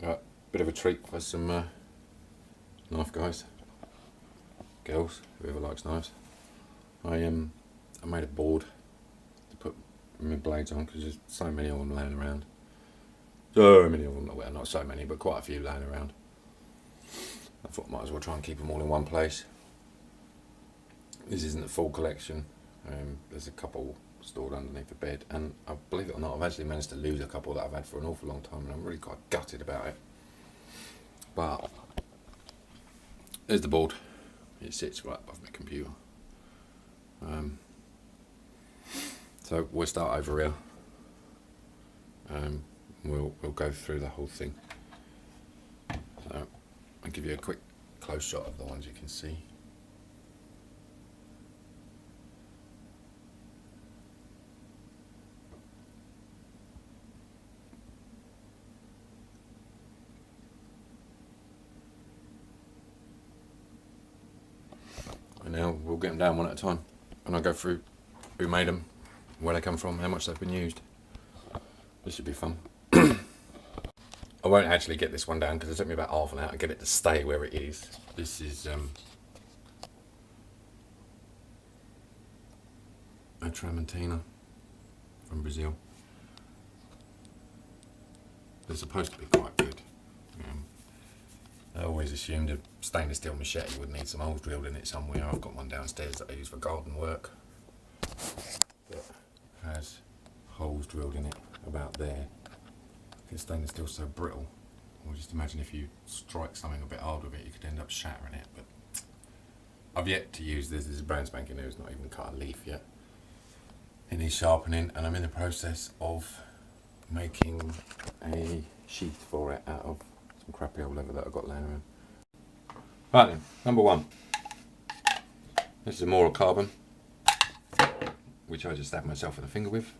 Bit of a treat for some knife guys, girls, whoever likes knives. I made a board to put my blades on because there's so many of them laying around. So many of them, well, not so many, but quite a few laying around. I thought I might as well try and keep them all in one place. This isn't a full collection. There's a couple stored underneath the bed, and I believe it or not, I've actually managed to lose a couple that I've had for an awful long time, and I'm really quite gutted about it. But there's the board. It sits right above my computer. So we'll start over here. We'll go through the whole thing. So I'll give you a quick close shot of the ones you can see. And now we'll get them down one at a time, and I'll go through who made them, where they come from, how much they've been used. This should be fun. I won't actually get this one down because it took me about half an hour to get it to stay where it is. This is a Tramontina from Brazil. They're supposed to be quite good. I always assumed a stainless steel machete would need some holes drilled in it somewhere. I've got one downstairs that I use for garden work that has holes drilled in it about there. Because stainless steel's so brittle. Well, just imagine if you strike something a bit hard with it, you could end up shattering it. But I've yet to use this. This is brand spanking new. It's not even cut a leaf yet. It needs sharpening, and I'm in the process of making a sheath for it out of some crappy old leather that I've got laying around. Right then, number one. This is a Mora Carbon, which I just stabbed myself in the finger with.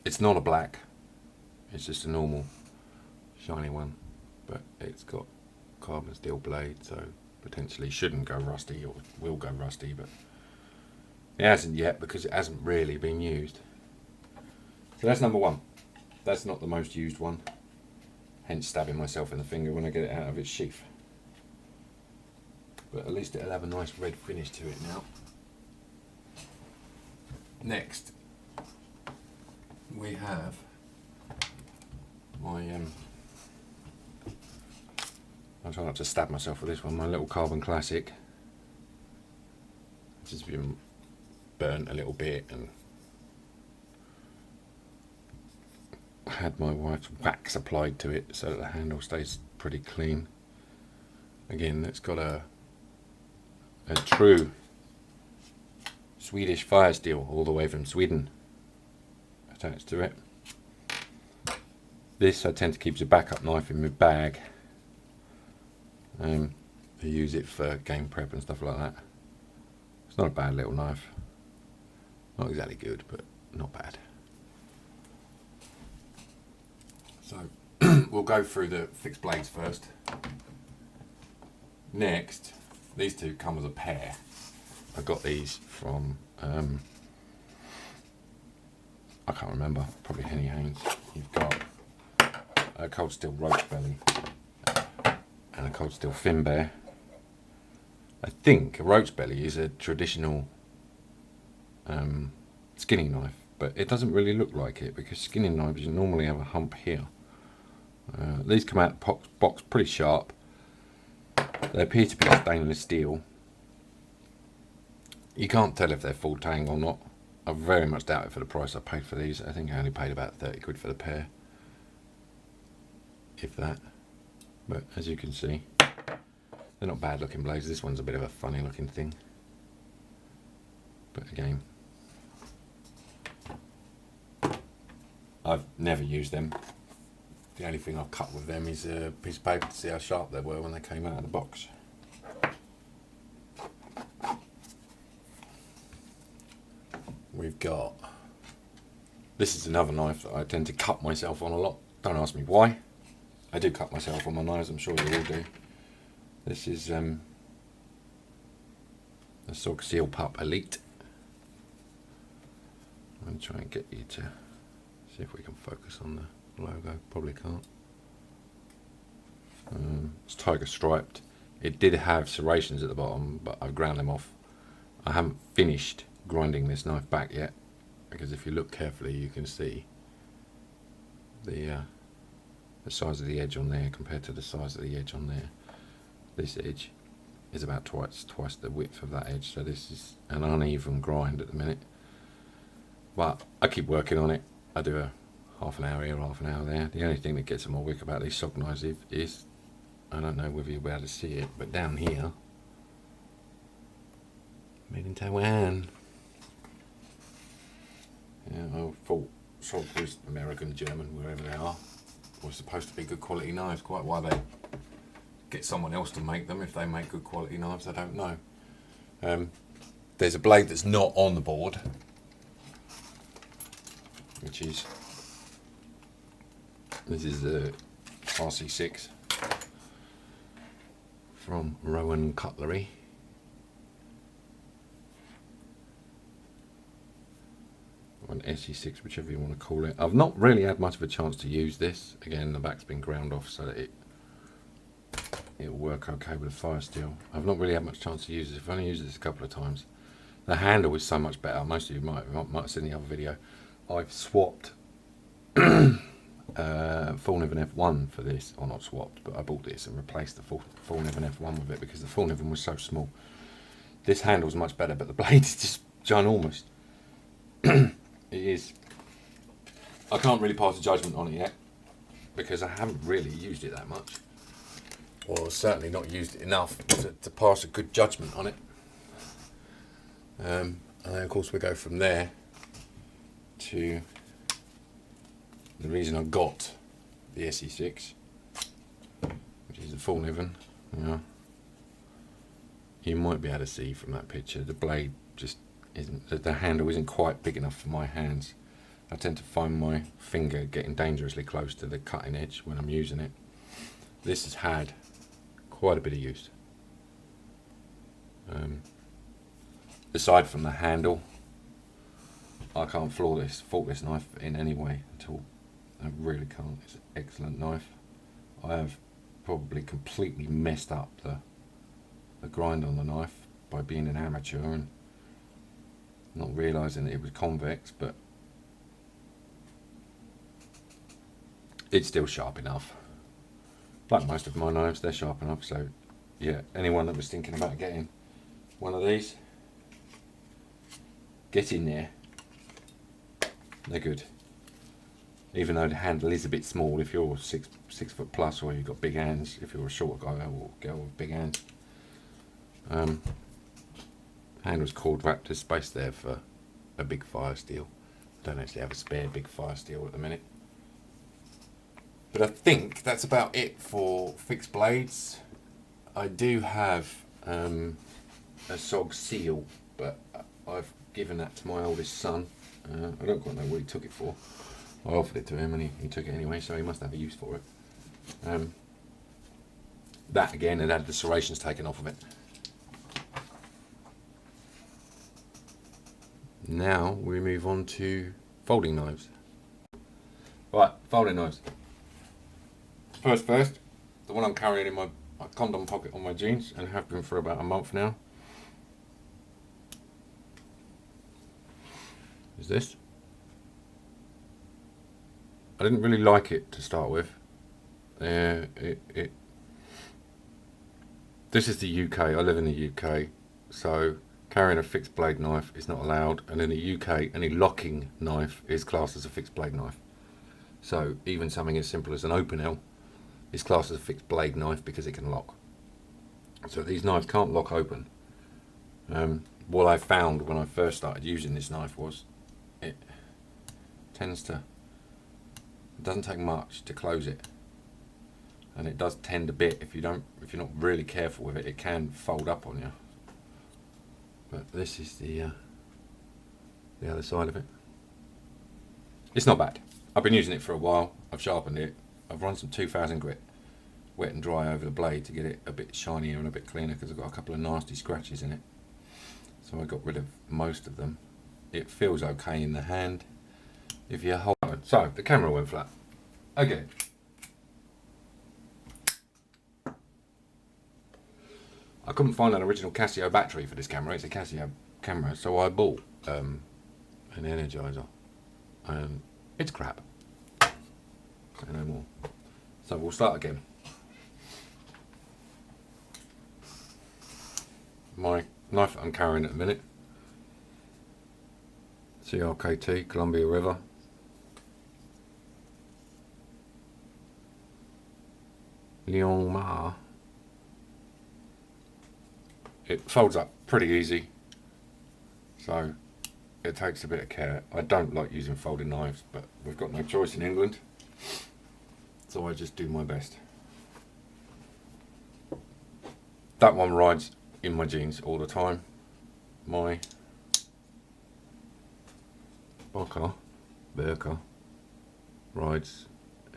It's not a black, it's just a normal shiny one, but it's got carbon steel blade, so potentially shouldn't go rusty, or will go rusty, but it hasn't yet because it hasn't really been used. So that's number one. That's not the most used one, hence stabbing myself in the finger when I get it out of its sheath. But at least it'll have a nice red finish to it now. Next, we have my I'll try not to stab myself with this one, my little Carbon Classic. It's just been burnt a little bit and had my wife's wax applied to it so that the handle stays pretty clean. Again, it's got a true Swedish fire steel all the way from Sweden attached to it. This I tend to keep as a backup knife in my bag. I use it for game prep and stuff like that. It's not a bad little knife. Not exactly good, but not bad. So we'll go through the fixed blades first. Next, these two come as a pair. I got these from I can't remember, probably Henny Haynes. You've got a Cold Steel Roach Belly and a Cold Steel Finbear. I think a Roach Belly is a traditional skinning knife, but it doesn't really look like it because skinning knives normally have a hump here. These come out of the box pretty sharp. They appear to be stainless steel. You can't tell if they're full tang or not. I very much doubt it for the price I paid for these. I think I only paid about 30 quid for the pair, if that. But as you can see, they're not bad looking blades. This one's a bit of a funny looking thing, but again, I've never used them. The only thing I've cut with them is a piece of paper to see how sharp they were when they came out of the box. We've got, this is another knife that I tend to cut myself on a lot. Don't ask me why. I do cut myself on my knives, I'm sure you all do. This is a Sog Seal Pup Elite. I'm going to try and get you to See if we can focus on the logo. Probably can't. It's tiger striped. It did have serrations at the bottom, but I've ground them off. I haven't finished grinding this knife back yet, because if you look carefully you can see the size of the edge on there compared to the size of the edge on there. This edge is about twice the width of that edge, so this is an uneven grind at the minute. But I keep working on it. I do a half an hour here, half an hour there. The only thing that gets more wick about these SOG knives is, I don't know whether you'll be able to see it, but down here, made in Taiwan. Yeah, I thought SOG was American, German, wherever they are, were supposed to be good quality knives. Quite why they get someone else to make them if they make good quality knives, I don't know. There's a blade that's not on the board, which is, this is the RC6 from Rowan Cutlery. Or an SE6, whichever you want to call it. I've not really had much of a chance to use this. Again, the back's been ground off so that it'll work okay with the fire steel. I've not really had much chance to use this. I've only used this a couple of times. The handle is so much better. Most of you might have seen the other video. I've swapped Full Niven F1 for this, or not swapped, but I bought this and replaced the Full Niven F1 with it because the Full Niven was so small. This handle's much better, but the blade is just ginormous. It is. I can't really pass a judgment on it yet because I haven't really used it that much, or certainly not used it enough to pass a good judgment on it. And then of course we go from there to the reason I got the SE6, which is the Full Niven. You might be able to see from that picture the blade just isn't, the handle isn't quite big enough for my hands. I tend to find my finger getting dangerously close to the cutting edge when I'm using it. This has had quite a bit of use. Aside from the handle, I can't fault this knife in any way at all. I really can't. It's an excellent knife. I have probably completely messed up the grind on the knife by being an amateur and not realising that it was convex, but it's still sharp enough. Like most of my knives, they're sharp enough, so yeah, anyone that was thinking about getting one of these, get in there. They're good. Even though the handle is a bit small if you're 6 foot plus, or you've got big hands, if you're a short guy or girl with big hands. Handle's cord wrapped, there's space there for a big fire steel. I don't actually have a spare big fire steel at the minute. But I think that's about it for fixed blades. I do have a SOG seal, but I've given that to my oldest son. I don't quite know what he took it for. I offered it to him and he took it anyway, so he must have a use for it. That again, it had the serrations taken off of it. Now we move on to folding knives. Right, folding knives. First, the one I'm carrying in my condom pocket on my jeans and have been for about a month now is this. I didn't really like it to start with. This is the UK. I live in the UK, so carrying a fixed blade knife is not allowed, and in the UK any locking knife is classed as a fixed blade knife. So even something as simple as an Opinel is classed as a fixed blade knife because it can lock. So these knives can't lock open. What I found when I first started using this knife was it doesn't take much to close it, and it does tend a bit if you're not really careful with it. It can fold up on you. But this is the other side of it. It's not bad. I've been using it for a while. I've sharpened it. I've run some 2000 grit wet and dry over the blade to get it a bit shinier and a bit cleaner because I've got a couple of nasty scratches in it. So I got rid of most of them. It feels okay in the hand. if you hold. So the camera went flat again. I couldn't find an original Casio battery for this camera. It's a Casio camera, so I bought an Energizer, and it's crap. Say no more. So we'll start again. My knife that I'm carrying at the minute, CRKT Columbia River. Lion Ma. It folds up pretty easy, so it takes a bit of care. I don't like using folding knives, but we've got no choice in England, so I just do my best. That one rides in my jeans all the time. My Berka rides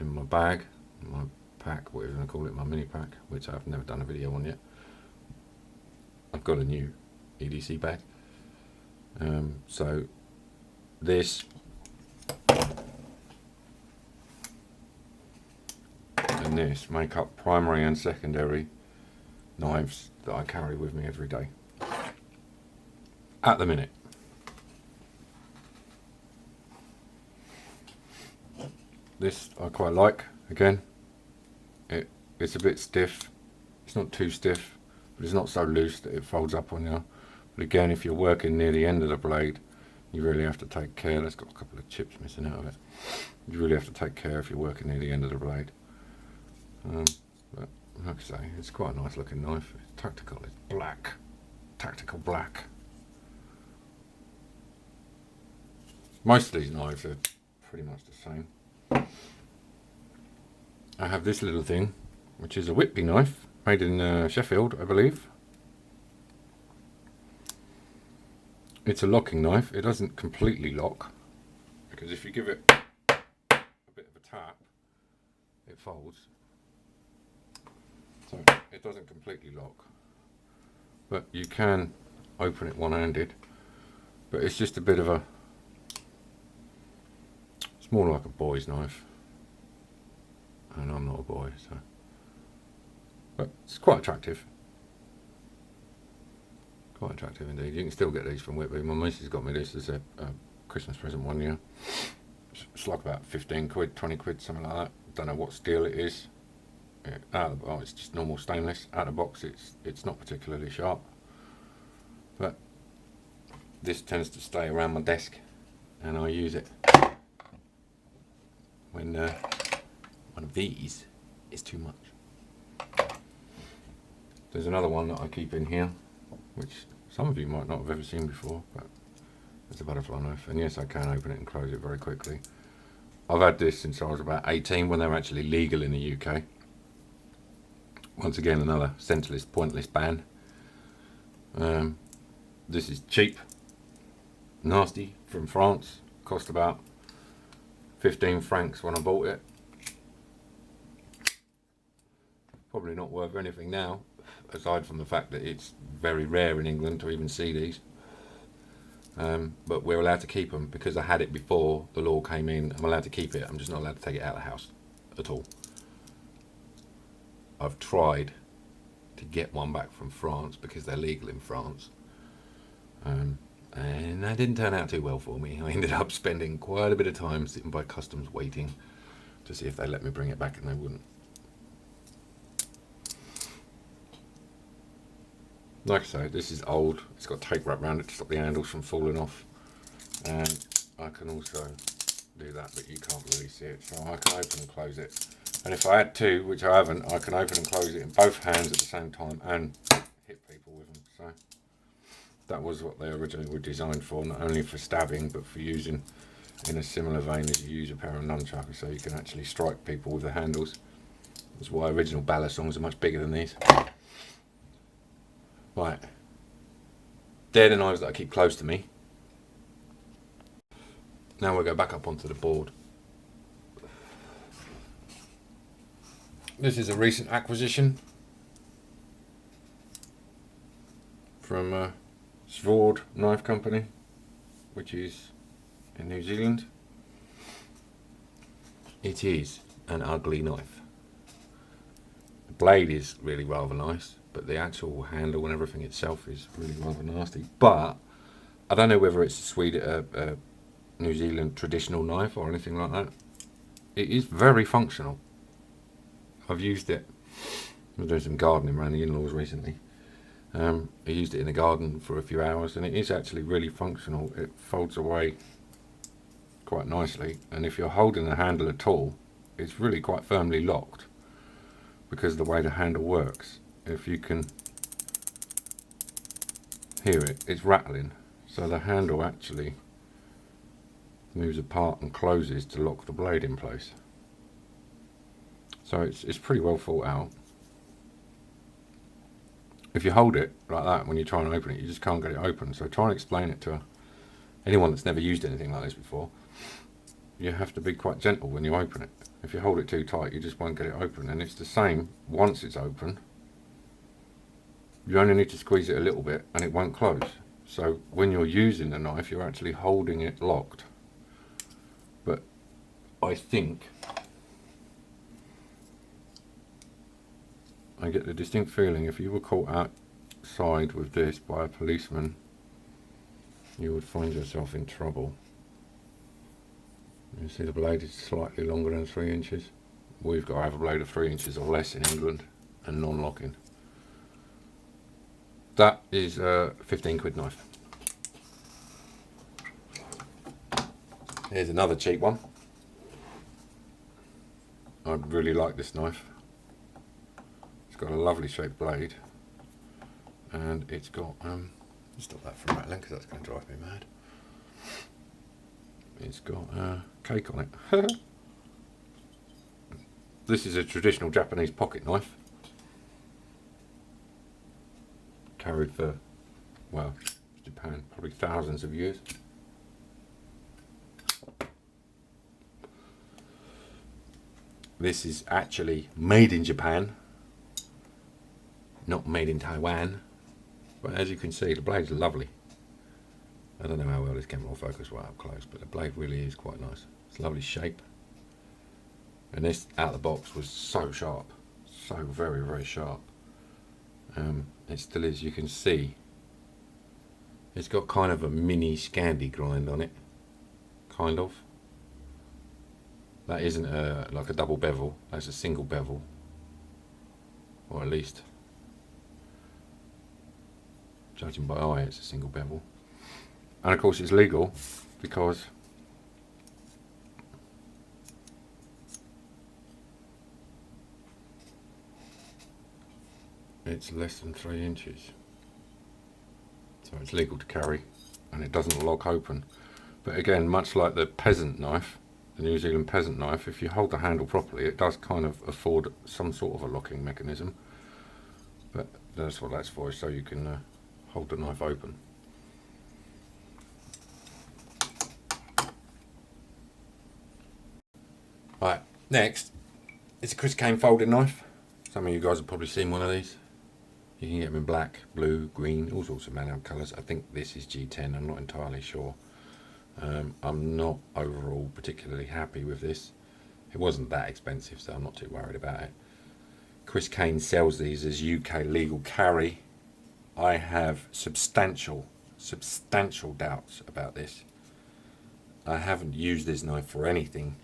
in my bag, my pack, whatever you want to call it, my mini pack, which I've never done a video on yet. I've got a new EDC bag. So this and this make up primary and secondary knives that I carry with me every day. At the minute. This I quite like. Again, it's a bit stiff. It's not too stiff, but it's not so loose that it folds up on you. But again, if you're working near the end of the blade, you really have to take care. That's got a couple of chips missing out of it. You really have to take care if you're working near the end of the blade. But like I say, it's quite a nice looking knife. It's tactical. It's black, tactical black. Most of these knives are pretty much the same. I have this little thing, which is a Whitby knife, made in Sheffield, I believe. It's a locking knife. It doesn't completely lock, because if you give it a bit of a tap, it folds. So it doesn't completely lock, but you can open it one-handed. But it's just a bit of a, it's more like a boy's knife, and I'm not a boy, so. But it's quite attractive. Quite attractive indeed. You can still get these from Whitby. My missus got me this as a Christmas present one year. It's like about 15 quid, 20 quid, something like that. Don't know what steel it is. It's just normal stainless. Out of the box, it's not particularly sharp. But this tends to stay around my desk, and I use it when one of these is too much. There's another one that I keep in here, which some of you might not have ever seen before, but it's a butterfly knife, and yes, I can open it and close it very quickly. I've had this since I was about 18, when they were actually legal in the UK. Once again, another senseless, pointless ban. This is cheap, nasty, from France. Cost about 15 francs when I bought it. Probably not worth anything now, aside from the fact that it's very rare in England to even see these. But we're allowed to keep them because I had it before the law came in. I'm allowed to keep it. I'm just not allowed to take it out of the house at all. I've tried to get one back from France because they're legal in France, and that didn't turn out too well for me. I ended up spending quite a bit of time sitting by customs waiting to see if they let me bring it back, and they wouldn't. Like I say, this is old. It's got tape wrapped around it to stop the handles from falling off, and I can also do that, but you can't really see it, so I can open and close it. And if I had to, which I haven't, I can open and close it in both hands at the same time and hit people with them. So that was what they originally were designed for, not only for stabbing, but for using in a similar vein as you use a pair of nunchucks, so you can actually strike people with the handles. That's why original Balisongs are much bigger than these. Right, they're the knives that I keep close to me. Now we'll go back up onto the board. This is a recent acquisition from Svord Knife Company, which is in New Zealand. it is an ugly knife. The blade is really rather nice, but the actual handle and everything itself is really rather nasty. But I don't know whether it's a New Zealand traditional knife or anything like that. It is very functional. I've used it. I was doing some gardening around the in-laws recently. I used it in the garden for a few hours, and it is actually really functional. It folds away quite nicely, and if you're holding the handle at all, it's really quite firmly locked because of the way the handle works. If you can hear it, it's rattling, so the handle actually moves apart and closes to lock the blade in place. So it's pretty well thought out. If you hold it like that when you try and open it, you just can't get it open. So try and explain it to anyone that's never used anything like this before. You have to be quite gentle when you open it. If you hold it too tight, you just won't get it open. And it's the same once it's open. You only need to squeeze it a little bit and it won't close. So when you're using the knife, you're actually holding it locked. But I think I get the distinct feeling if you were caught outside with this by a policeman, you would find yourself in trouble. You see the blade is slightly longer than 3 inches. We've got to have a blade of 3 inches or less in England and non-locking. That is a 15 quid knife. Here's another cheap one. I really like this knife. It's got a lovely shaped blade, and it's got stop that from rattling because that's going to drive me mad. It's got cake on it. This is a traditional Japanese pocket knife, carried for, well, Japan, probably thousands of years. This is actually made in Japan, not made in Taiwan, but as you can see, the blade's lovely. I don't know how well this camera will focus right up close, but the blade really is quite nice. It's a lovely shape, and this out of the box was so sharp, so very, very sharp. It still is. You can see it's got kind of a mini Scandi grind on it, kind of. That isn't like a double bevel, that's a single bevel, or at least judging by eye it's a single bevel. And of course it's legal because it's less than 3 inches, so it's legal to carry and it doesn't lock open. But again, much like the peasant knife, the New Zealand peasant knife, if you hold the handle properly, it does kind of afford some sort of a locking mechanism. But that's what that's for, so you can hold the knife open. Right, next, it's a Chris Kane folding knife. Some of you guys have probably seen one of these. You can get them in black, blue, green, all sorts of manner colours. I think this is G10, I'm not entirely sure. I'm not overall particularly happy with this. It wasn't that expensive, so I'm not too worried about it. Chris Kane sells these as UK legal carry. I have substantial doubts about this. I haven't used this knife for anything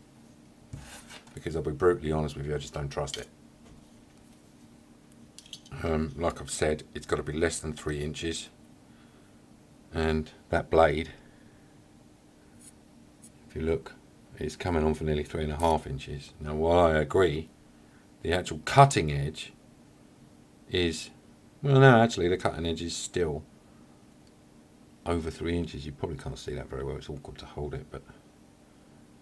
because I'll be brutally honest with you, I just don't trust it. Like I've said, it's got to be less than 3 inches, and that blade, if you look, it's coming on for nearly 3.5 inches. Now while I agree the actual cutting edge is, well no, actually the cutting edge is still over 3 inches. You probably can't see that very well, it's awkward to hold it, but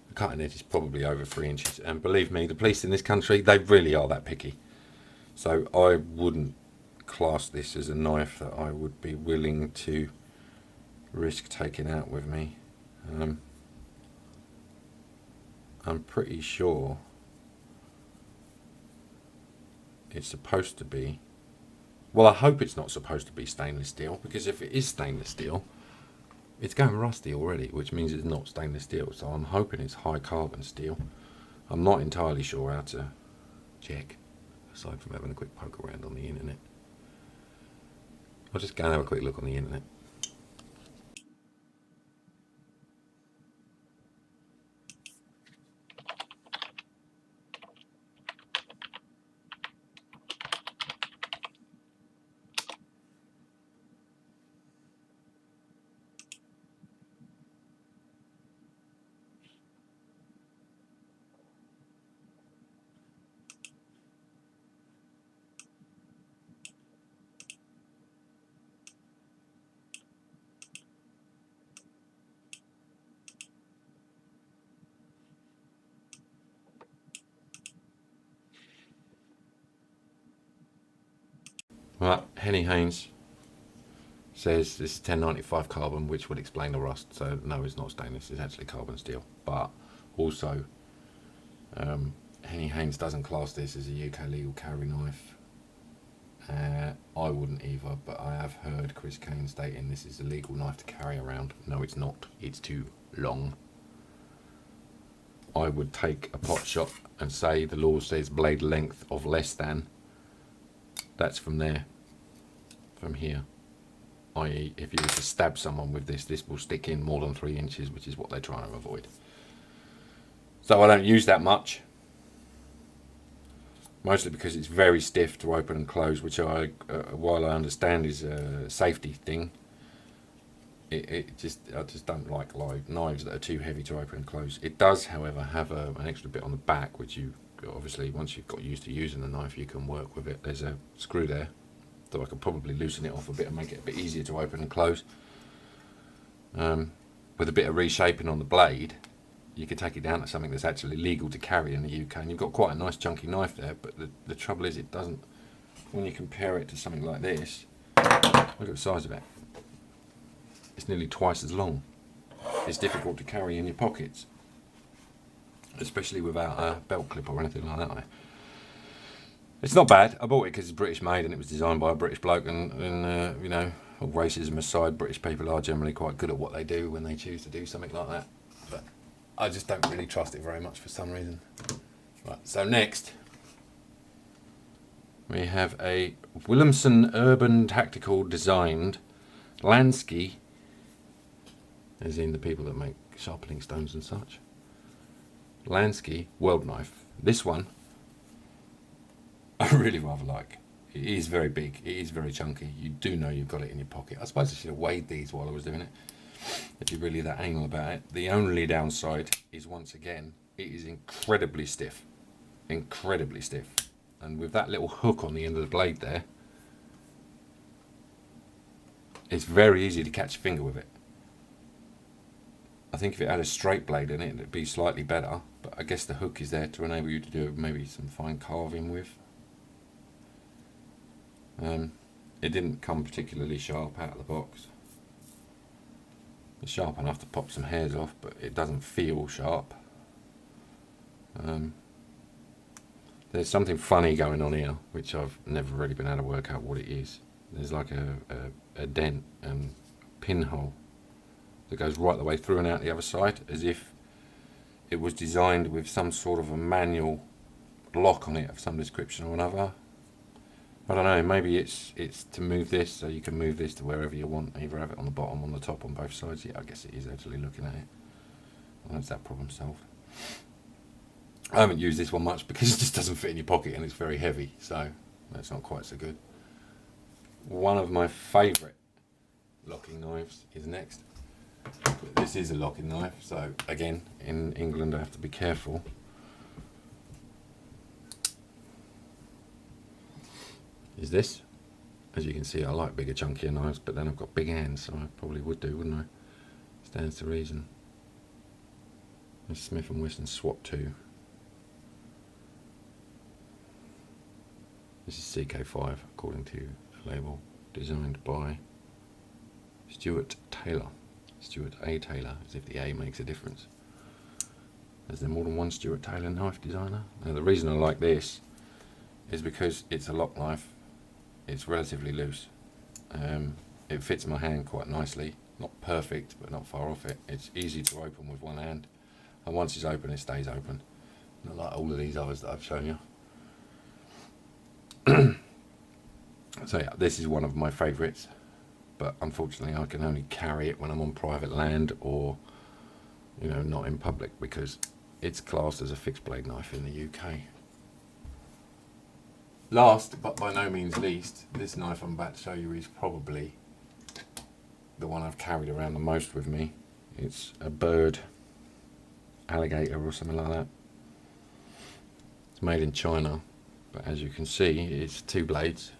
the cutting edge is probably over 3 inches, and believe me, the police in this country, they really are that picky. So I wouldn't class this as a knife that I would be willing to risk taking out with me. I'm pretty sure it's supposed to be, well I hope it's not supposed to be stainless steel, because if it is stainless steel it's going rusty already, which means it's not stainless steel. So I'm hoping it's high carbon steel. I'm not entirely sure how to check, aside from having a quick poke around on the internet. I'll just go and have a quick look on the internet. Right, Henny Haynes says this is 1095 carbon, which would explain the rust. So no, it's not stainless, it's actually carbon steel. But also, Henny Haynes doesn't class this as a UK legal carry knife. I wouldn't either, but I have heard Chris Kane stating this is a legal knife to carry around. No, it's not, it's too long. I would take a pot shot and say the law says blade length of less than. That's from there, from here. I.e., if you were to stab someone with this, this will stick in more than 3 inches, which is what they're trying to avoid. So I don't use that much, mostly because it's very stiff to open and close, which while I understand is a safety thing, I just don't like knives that are too heavy to open and close. It does, however, have an extra bit on the back, which you obviously, once you've got used to using the knife, you can work with it. There's a screw there, so I could probably loosen it off a bit and make it a bit easier to open and close. With a bit of reshaping on the blade, you could take it down to something that's actually legal to carry in the UK, and you've got quite a nice chunky knife there. But the trouble is, it doesn't. When you compare it to something like this, look at the size of it. It's nearly twice as long. It's difficult to carry in your pockets, especially without a belt clip or anything like that. It's not bad. I bought it because it's British made and it was designed by a British bloke, and you know, all racism aside, British people are generally quite good at what they do when they choose to do something like that. But I just don't really trust it very much for some reason. Right, so next we have a Williamson Urban Tactical designed Lansky, as in the people that make sharpening stones and such. Lansky World Knife. This one I really rather like. It is very big, it is very chunky. You do know you've got it in your pocket. I suppose I should have weighed these while I was doing it, if you're really that anal about it. The only downside is, once again, it is incredibly stiff. Incredibly stiff. And with that little hook on the end of the blade there, it's very easy to catch a finger with it. I think if it had a straight blade in it, it'd be slightly better, but I guess the hook is there to enable you to do maybe some fine carving with. It didn't come particularly sharp out of the box. It's sharp enough to pop some hairs off, but it doesn't feel sharp. There's something funny going on here, which I've never really been able to work out what it is. There's like a dent and pinhole that goes right the way through and out the other side, as if it was designed with some sort of a manual lock on it of some description or another. I don't know, maybe it's to move this, so you can move this to wherever you want, either have it on the bottom, on the top, on both sides. Yeah, I guess it is actually, looking at it. Well, that's that problem solved. I haven't used this one much because it just doesn't fit in your pocket and it's very heavy, so that's not quite so good. One of my favourite locking knives is next. But this is a locking knife, so again, in England I have to be careful. Is this. As you can see, I like bigger, chunkier knives, but then I've got big hands, so I probably would do, wouldn't I? Stands to reason. It's Smith & Wesson SWAT 2. This is CK5, according to the label, designed by Stuart Taylor. Stuart A. Taylor, as if the A makes a difference. Is there more than one Stuart Taylor knife designer? Now, the reason I like this is because it's a lock knife. It's relatively loose. It fits my hand quite nicely. Not perfect, but not far off it. It's easy to open with one hand. And once it's open, it stays open. Not like all of these others that I've shown you. So yeah, this is one of my favourites, but unfortunately I can only carry it when I'm on private land or, you know, not in public, because it's classed as a fixed blade knife in the UK. Last, but by no means least, this knife I'm about to show you is probably the one I've carried around the most with me. It's a bird, alligator or something like that. It's made in China, but as you can see, it's 2 blades.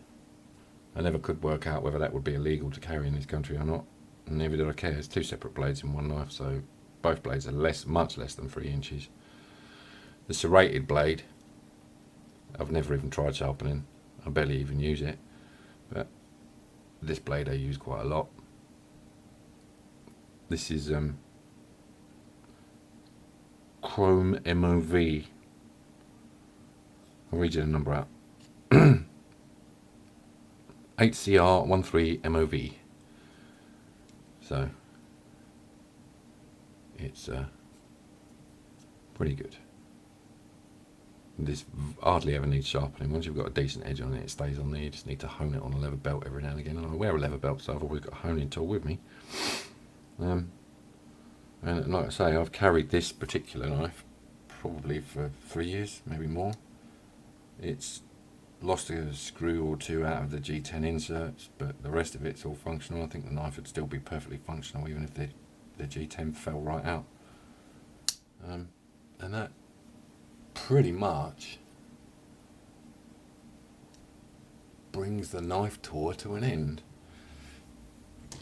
I never could work out whether that would be illegal to carry in this country or not, and neither did I care. It's 2 separate blades in one knife, so both blades are much less than 3 inches. The serrated blade, I've never even tried sharpening. I barely even use it, but this blade I use quite a lot. This is Chrome MOV. I'll read you the number out. 8CR13MOV. So it's pretty good. This hardly ever needs sharpening. Once you've got a decent edge on it, it stays on there. You just need to hone it on a leather belt every now and again. And I wear a leather belt, so I've always got a honing tool with me. And like I say, I've carried this particular knife probably for 3 years, maybe more. It's lost a screw or 2 out of the G10 inserts, but the rest of it's all functional. I think the knife would still be perfectly functional even if the G10 fell right out. And that pretty much brings the knife tour to an end.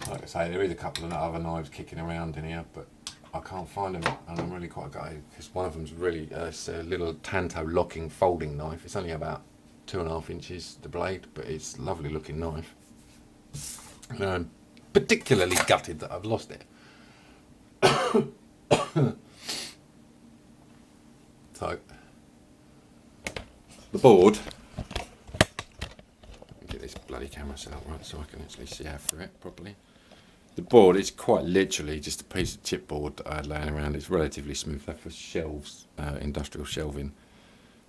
Like I say, there is a couple of other knives kicking around in here, but I can't find them, and I'm really quite gutted because one of them's really it's a little Tanto locking folding knife. It's only about 2.5 inches the blade, but it's a lovely looking knife. And I'm particularly gutted that I've lost it. So the board, get this bloody camera set up right so I can actually see out through it properly. The board is quite literally just a piece of chipboard that I had laying around. It's relatively smooth. That's for shelves, industrial shelving,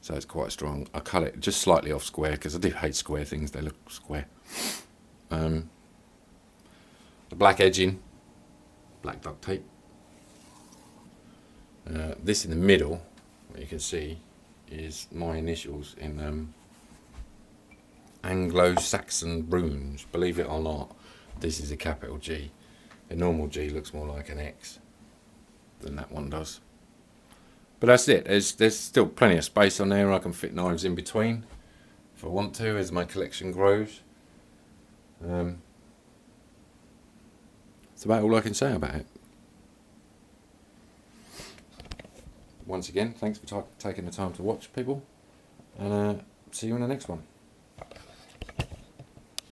so it's quite strong. I cut it just slightly off square because I do hate square things. They look square. The black edging, black duct tape. This in the middle, what you can see, is my initials in Anglo-Saxon runes. Believe it or not, this is a capital G. A normal G looks more like an X than that one does. But that's it. There's still plenty of space on there. I can fit knives in between if I want to as my collection grows. That's about all I can say about it. Once again, thanks for taking the time to watch, people, and see you in the next one.